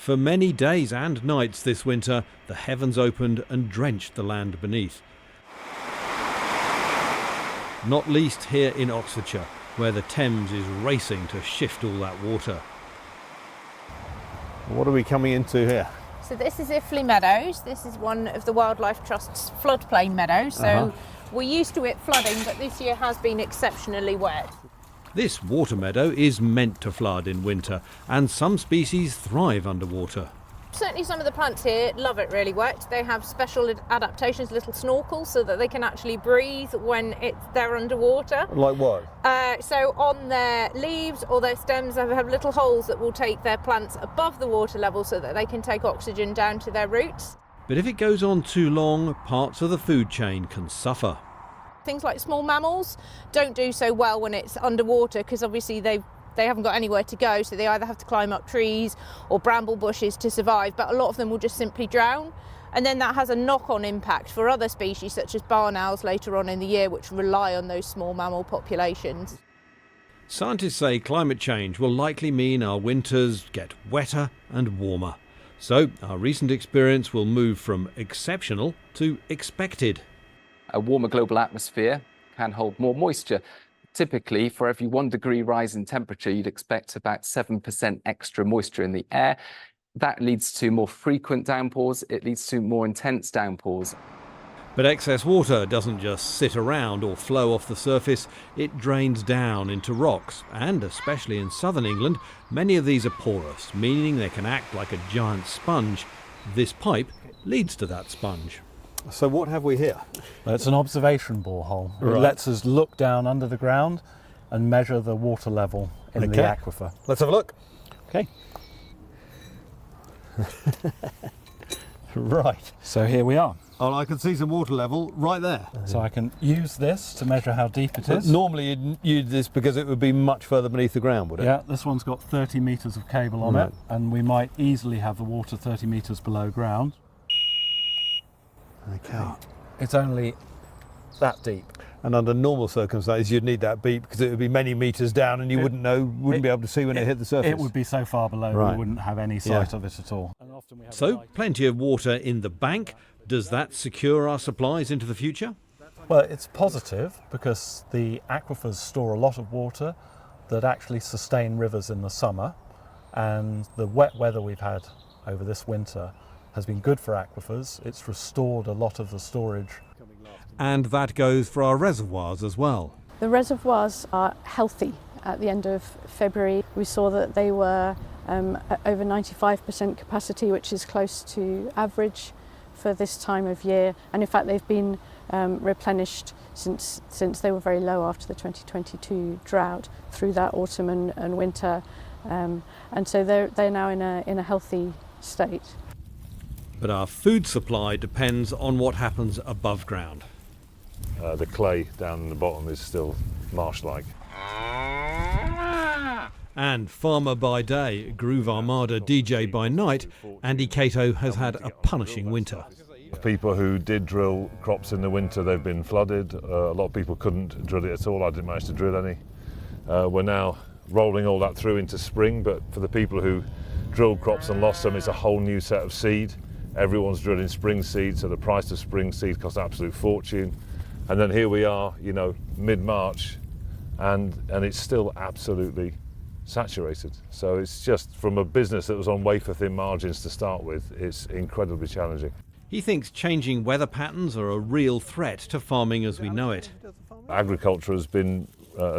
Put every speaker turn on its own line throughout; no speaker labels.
For many days and nights this winter, the heavens opened and drenched the land beneath. Not least here in Oxfordshire, where the Thames is racing to shift all that water.
What are we coming into here?
So this is Iffley Meadows. This is one of the Wildlife Trust's floodplain meadows. So we're used to it flooding, but this year has been exceptionally wet.
This water meadow is meant to flood in winter, and some species thrive underwater.
Certainly some of the plants here love it really wet. They have special adaptations, little snorkels, so that they can actually breathe when they're underwater.
Like what?
So on their leaves or their stems, they have little holes that will take their plants above the water level so that they can take oxygen down to their roots.
But if it goes on too long, parts of the food chain can suffer.
Things like small mammals don't do so well when it's underwater because obviously they haven't got anywhere to go, so they either have to climb up trees or bramble bushes to survive, but a lot of them will just simply drown. And then that has a knock-on impact for other species such as barn owls later on in the year, which rely on those small mammal populations.
Scientists say climate change will likely mean our winters get wetter and warmer. So our recent experience will move from exceptional to expected.
A warmer global atmosphere can hold more moisture. Typically, for every 1 degree rise in temperature, you'd expect about 7% extra moisture in the air. That leads to more frequent downpours. It leads to more intense downpours.
But excess water doesn't just sit around or flow off the surface, it drains down into rocks, and especially in southern England, many of these are porous, meaning they can act like a giant sponge. This pipe leads to that sponge.
So what have we here?
It's an observation borehole.
Right.
It lets us look down under the ground and measure the water level in the aquifer.
Let's have a look.
Okay.
Right.
So here we are.
Oh, I can see some water level right there.
So I can use this to measure how deep it is.
Normally you'd use this because it would be much further beneath the ground, would it?
Yeah, this one's got 30 metres of cable on it, and we might easily have the water 30 metres below ground.
Okay.
It's only that deep.
And under normal circumstances, you'd need that beep because it would be many metres down, and you wouldn't be able to see when it hit the surface.
It would be so far below we wouldn't have any sight of it at all.
So, plenty of water in the bank. Does that secure our supplies into the future?
Well, it's positive because the aquifers store a lot of water that actually sustain rivers in the summer, and the wet weather we've had over this winter has been good for aquifers. It's restored a lot of the storage.
And that goes for our reservoirs as well.
The reservoirs are healthy. At the end of February, we saw that they were over 95% capacity, which is close to average for this time of year. And in fact, they've been replenished since they were very low after the 2022 drought through that autumn and winter. And so they're now in a healthy state.
But our food supply depends on what happens above ground.
The clay down in the bottom is still marsh-like.
And farmer by day, Groove Armada DJ by night, Andy Cato has had a punishing winter.
People who did drill crops in the winter, they've been flooded. A lot of people couldn't drill it at all. I didn't manage to drill any. We're now rolling all that through into spring, but for the people who drilled crops and lost them, it's a whole new set of seed. Everyone's drilling spring seed, so the price of spring seed costs an absolute fortune. And then here we are, mid-March, and it's still absolutely saturated. So it's just, from a business that was on wafer-thin margins to start with, it's incredibly challenging.
He thinks changing weather patterns are a real threat to farming as we know it.
Agriculture has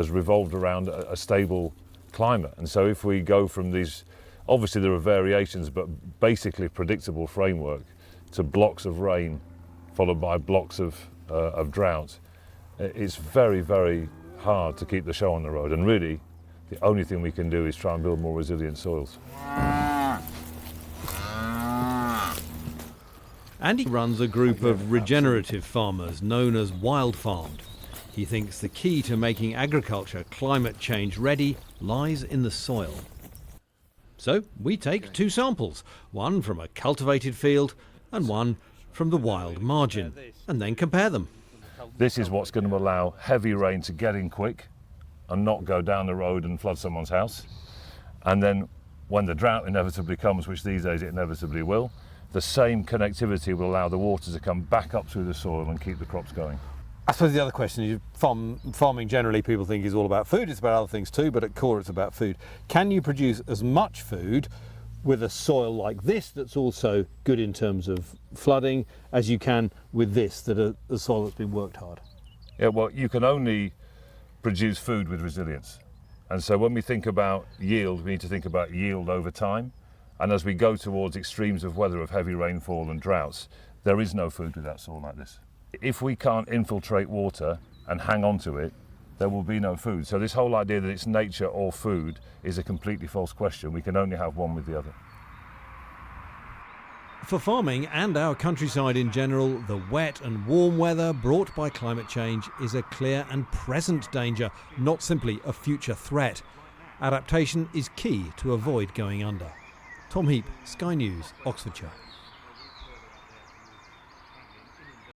revolved around a stable climate, and so if we go from these, obviously there are variations, but basically predictable framework, to blocks of rain followed by blocks of drought, it's very, very hard to keep the show on the road. And really, the only thing we can do is try and build more resilient soils.
Andy runs a group of regenerative farmers known as Wild Farmed. He thinks the key to making agriculture climate change ready lies in the soil. So we take 2 samples, one from a cultivated field and one from the wild margin, and then compare them.
This is what's going to allow heavy rain to get in quick and not go down the road and flood someone's house. And then when the drought inevitably comes, which these days it inevitably will, the same connectivity will allow the water to come back up through the soil and keep the crops going.
I suppose the other question is, farming generally people think is all about food. It's about other things too, but at core it's about food. Can you produce as much food with a soil like this that's also good in terms of flooding as you can with this, that a soil that's been worked hard?
Yeah, well, you can only produce food with resilience. And so when we think about yield, we need to think about yield over time. And as we go towards extremes of weather, of heavy rainfall and droughts, there is no food without soil like this. If we can't infiltrate water and hang on to it, there will be no food. So this whole idea that it's nature or food is a completely false question. We can only have one with the other.
For farming and our countryside in general, the wet and warm weather brought by climate change is a clear and present danger, not simply a future threat. Adaptation is key to avoid going under. Tom Heap, Sky News, Oxfordshire.